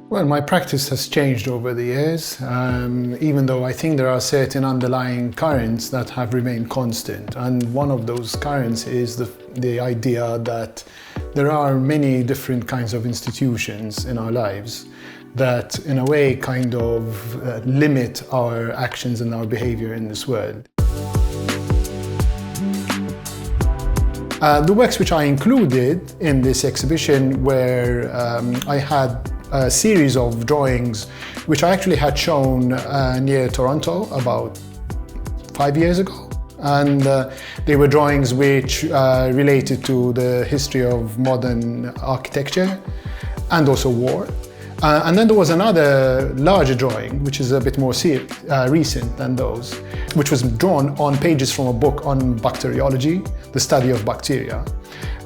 Well, my practice has changed over the years, even though I think there are certain underlying currents that have remained constant. And one of those currents is the idea that there are many different kinds of institutions in our lives that, in a way, kind of limit our actions and our behavior in this world. The works which I included in this exhibition were I had a series of drawings which I actually had shown near Toronto about 5 years ago. And they were drawings which related to the history of modern architecture and also war. And then there was another larger drawing, which is a bit more recent than those, which was drawn on pages from a book on bacteriology, the study of bacteria.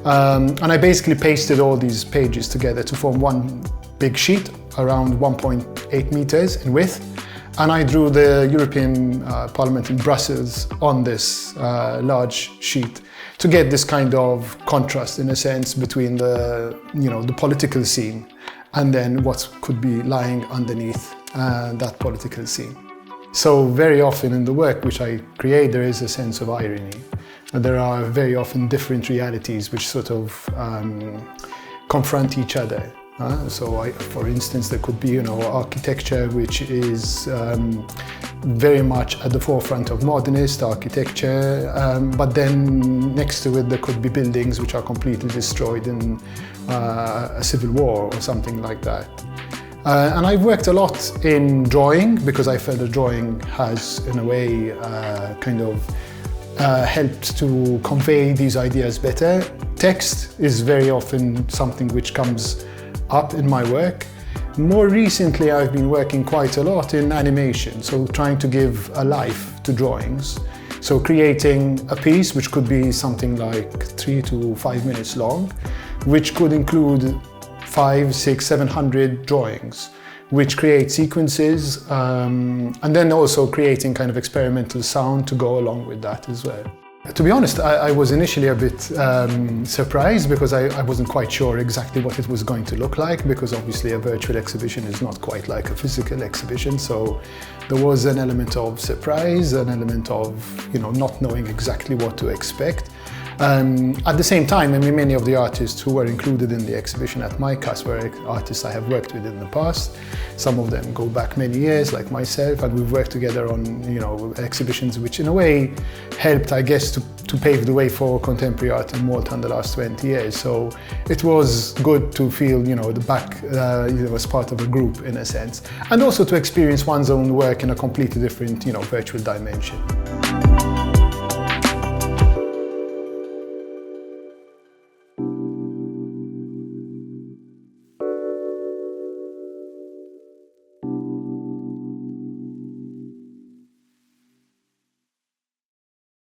And I basically pasted all these pages together to form one big sheet around 1.8 meters in width. And I drew the European Parliament in Brussels on this large sheet to get this kind of contrast, in a sense, between the political scene and then what could be lying underneath that political scene. So very often in the work which I create, there is a sense of irony. There are very often different realities which sort of confront each other. For instance, there could be architecture which is very much at the forefront of modernist architecture, but then next to it there could be buildings which are completely destroyed in a civil war or something like that. And I've worked a lot in drawing because I felt that drawing has, in a way, helped to convey these ideas better. Text is very often something which comes up in my work. More recently, I've been working quite a lot in animation, so trying to give a life to drawings. So creating a piece which could be something like 3 to 5 minutes long, which could include 500, 600, 700 drawings, which create sequences, and then also creating kind of experimental sound to go along with that as well. To be honest, I was initially a bit surprised because I wasn't quite sure exactly what it was going to look like, because obviously a virtual exhibition is not quite like a physical exhibition. So there was an element of surprise, an element of not knowing exactly what to expect. At the same time, many of the artists who were included in the exhibition at my cast were artists I have worked with in the past. Some of them go back many years, like myself, and we've worked together on exhibitions which in a way helped, I guess, to pave the way for contemporary art in Malta in the last 20 years. So it was good to feel as part of a group, in a sense, and also to experience one's own work in a completely different virtual dimension.